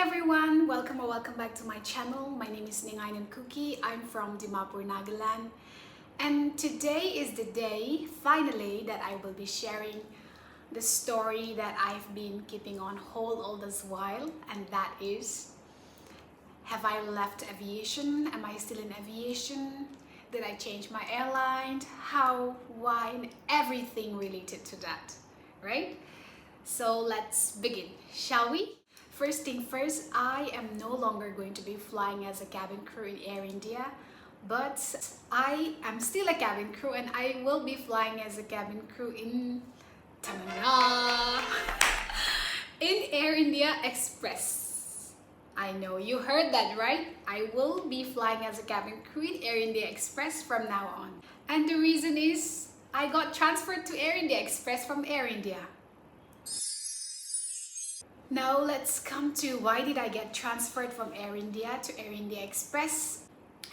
everyone, welcome or welcome back to my channel. My name is Ningain and Kuki. I'm from Dimapur, Nagaland, and today is the day finally that I will be sharing the story that I've been keeping on hold all this while, and that is, have I left aviation? Am I still in aviation? Did I change my airline? How, why, and everything related to that, right? So let's begin, shall we? First thing first, I am no longer going to be flying as a cabin crew in Air India, but I am still a cabin crew and I will be flying as a cabin crew in in Air India Express. I know you heard that right. I will be flying as a cabin crew in Air India Express from now on. And the reason is I got transferred to Air India Express from Air India. Now let's come to why did I get transferred from Air India to Air India Express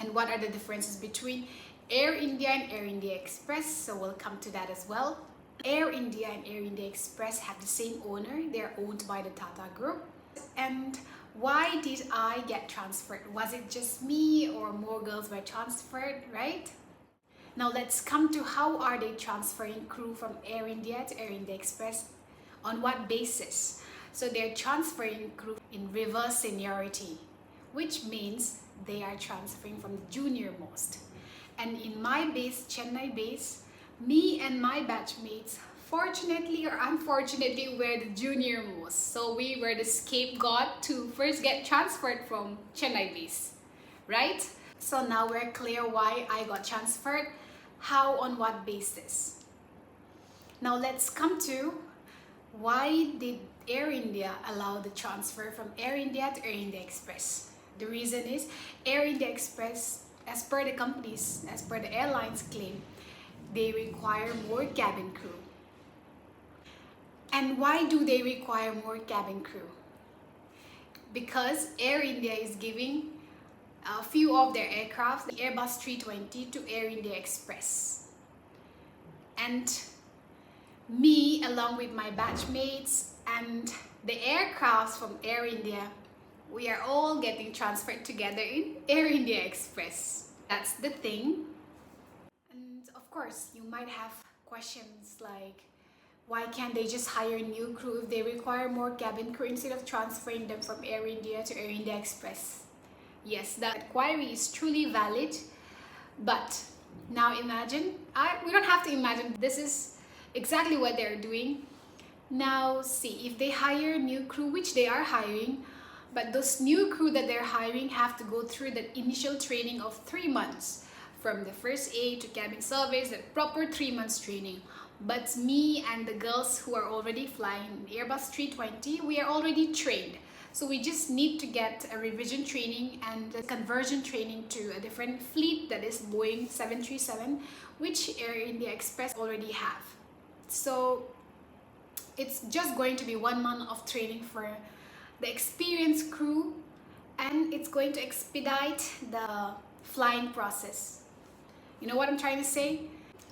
and what are the differences between Air India and Air India Express. So we'll come to that as well. Air India and Air India Express have the same owner. They're owned by the Tata Group. And why did I get transferred? Was it just me or more girls were transferred, right? Now let's come to how are they transferring crew from Air India to Air India Express? On what basis? So they're transferring crew in reverse seniority, which means they are transferring from the junior most. And in my base, Chennai base, me and my batchmates, fortunately or unfortunately, were the junior most. So we were the scapegoat to first get transferred from Chennai base, right? So now we're clear why I got transferred, how, on what basis. Now let's come to why did Air India allow the transfer from Air India to Air India Express? The reason is Air India Express, as per the companies, as per the airlines claim, they require more cabin crew. And why do they require more cabin crew? Because Air India is giving a few of their aircraft, the Airbus 320, to Air India Express. And me, along with my batchmates and the aircrafts from Air India, we are all getting transferred together in Air India Express. That's the thing. And of course, you might have questions like, why can't they just hire a new crew if they require more cabin crew instead of transferring them from Air India to Air India Express? Yes, that query is truly valid, but now imagine, we don't have to imagine, this is exactly what they're doing. Now see, if they hire new crew, which they are hiring, but those new crew that they're hiring have to go through the initial training of 3 months, from the first aid to cabin service, that proper 3 months training. But me and the girls who are already flying Airbus 320, we are already trained. So we just need to get a revision training and a conversion training to a different fleet, that is Boeing 737, which Air India Express already have. So it's just going to be 1 month of training for the experienced crew, and it's going to expedite the flying process. You know what I'm trying to say?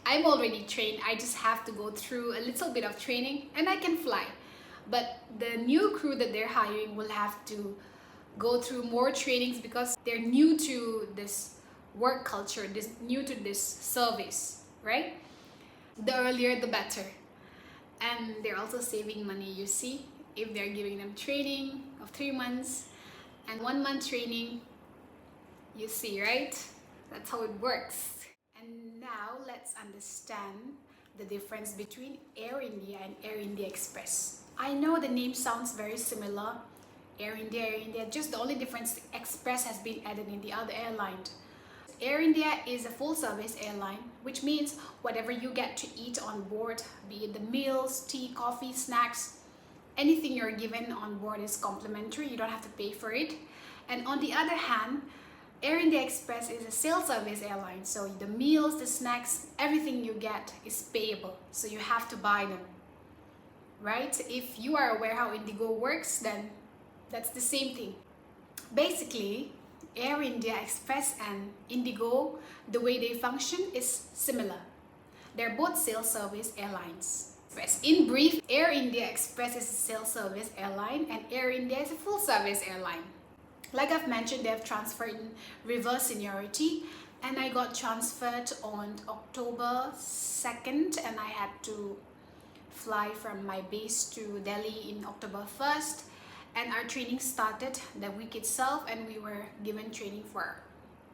I'm already trained. I just have to go through a little bit of training and I can fly. But the new crew that they're hiring will have to go through more trainings because they're new to this work culture, new to this service, right? The earlier the better. And they're also saving money, you see, if they're giving them training of 3 months and 1 month training, you see, right? That's how it works. And now let's understand the difference between Air India and Air India Express. I know the name sounds very similar, Air India, just the only difference, Express has been added in the other airline. Air India is a full service airline, which means whatever you get to eat on board, be it the meals, tea, coffee, snacks, anything you're given on board is complimentary. You don't have to pay for it. And on the other hand, Air India Express is a sales service airline. So the meals, the snacks, everything you get is payable. So you have to buy them, right? If you are aware how Indigo works, then that's the same thing. Basically, Air India Express and Indigo, the way they function is similar. They're both sales service airlines. Express. In brief, Air India Express is a self-service airline and Air India is a full-service airline. Like I've mentioned, they have transferred in reverse seniority, and I got transferred on October 2nd, and I had to fly from my base to Delhi in October 1st, and our training started the week itself, and we were given training for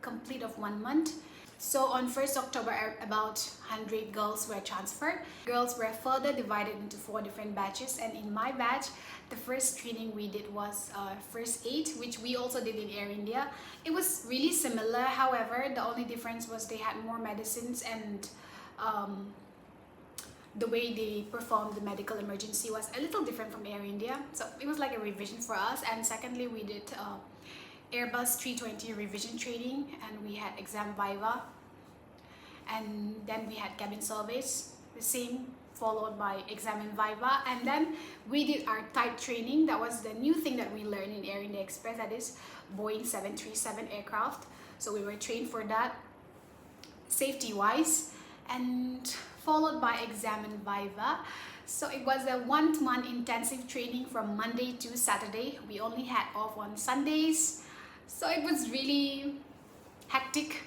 complete of 1 month. So on 1st October, about 100 girls were transferred. Girls were further divided into 4 different batches, and in my batch, the first training we did was first aid, which we also did in Air India. It was really similar, however, the only difference was they had more medicines, and the way they performed the medical emergency was a little different from Air India. So it was like a revision for us. And secondly, we did Airbus 320 revision training, and we had exam viva, and then we had cabin surveys, the same, followed by exam and viva, and then we did our type training. That was the new thing that we learned in Air India Express, that is Boeing 737 aircraft. So we were trained for that safety wise, and followed by exam and viva. So it was a 1 month intensive training from Monday to Saturday. We only had off on Sundays, so it was really hectic.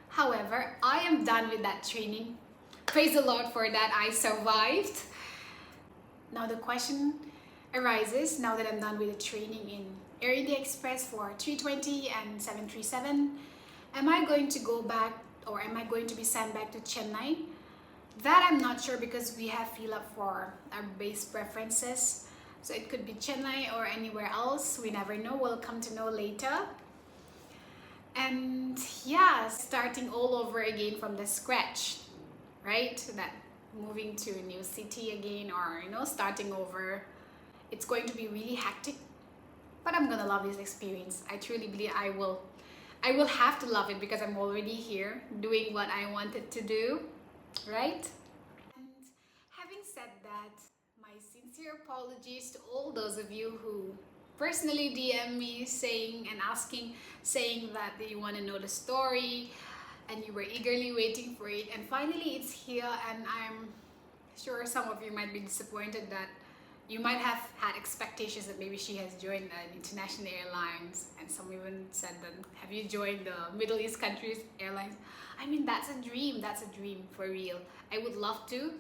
However, I am done with that training. Praise the Lord for that, I survived. Now the question arises, now that I'm done with the training in Air India Express for 320 and 737, am I going to go back, or am I going to be sent back to Chennai? That I'm not sure, because we have filled up for our base preferences. So it could be Chennai or anywhere else. We never know. We'll come to know later. And yeah, starting all over again from the scratch, right? That moving to a new city again, or starting over. It's going to be really hectic, but I'm gonna love this experience. I truly believe I will have to love it, because I'm already here doing what I wanted to do, right? And having said that, my sincere apologies to all those of you who personally DM me saying that they want to know the story and you were eagerly waiting for it, and finally it's here. And I'm sure some of you might be disappointed that you might have had expectations that maybe she has joined an international airlines, and some even said that, have you joined the Middle East countries airlines? I mean, that's a dream for real. I would love to,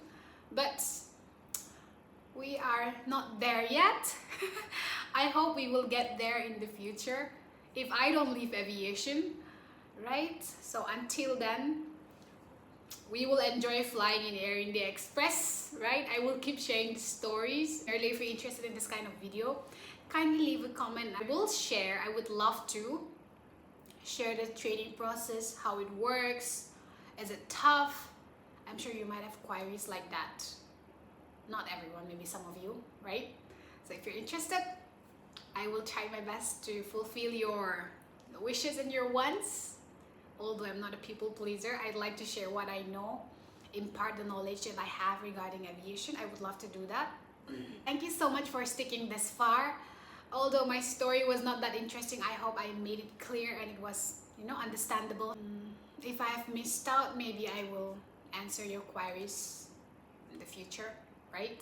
but we are not there yet. I hope we will get there in the future, if I don't leave aviation, right? So until then, we will enjoy flying in Air India Express, right? I will keep sharing the stories. Earlier, if you're interested in this kind of video, kindly leave a comment. I will share. I would love to share the training process, how it works. Is it tough? I'm sure you might have queries like that. Not everyone, maybe some of you, right? So if you're interested, I will try my best to fulfill your wishes and your wants. Although I'm not a people pleaser, I'd like to share what I know, impart the knowledge that I have regarding aviation. I would love to do that. Thank you so much for sticking this far. Although my story was not that interesting, I hope I made it clear and it was, understandable. If I have missed out, maybe I will answer your queries in the future, right?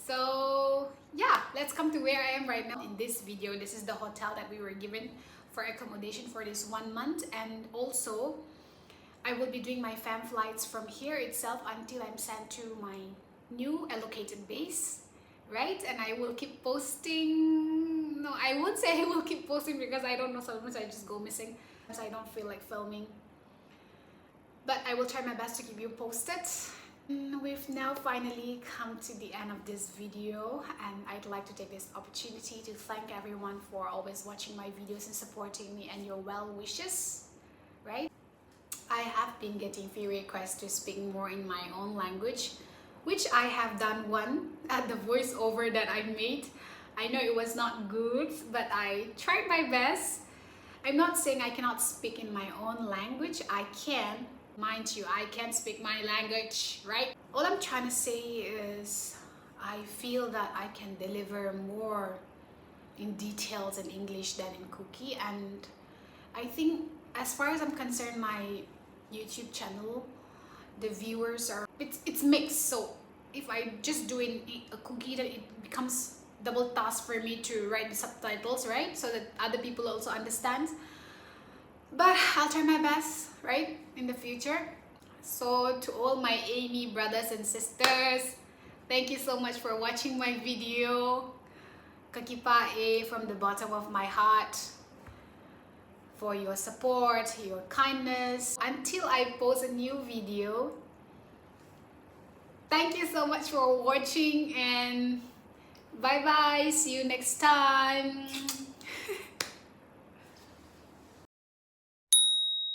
So yeah, let's come to where I am right now. In this video, this is the hotel that we were given for accommodation for this 1 month, and also I will be doing my fam flights from here itself until I'm sent to my new allocated base, right? And I will keep posting. No, I won't say I will keep posting, because I don't know, sometimes I just go missing, so I don't feel like filming. But I will try my best to keep you posted. We've now finally come to the end of this video, and I'd like to take this opportunity to thank everyone for always watching my videos and supporting me and your well wishes, right? I have been getting few requests to speak more in my own language, which I have done one at the voiceover that I made. I know it was not good, but I tried my best. I'm not saying I cannot speak in my own language. I can. Mind you, I can't speak my language, right? All I'm trying to say is I feel that I can deliver more in details in English than in Kuki, and I think as far as I'm concerned, my YouTube channel, the viewers are, it's mixed. So if I just do in a Kuki, then it becomes double task for me to write the subtitles, right? So that other people also understand. But I'll try my best, right, in the future. So to all my Amy brothers and sisters, thank you so much for watching my video. Kakipae from the bottom of my heart for your support, your kindness. Until I post a new video, thank you so much for watching, and bye bye. See you next time.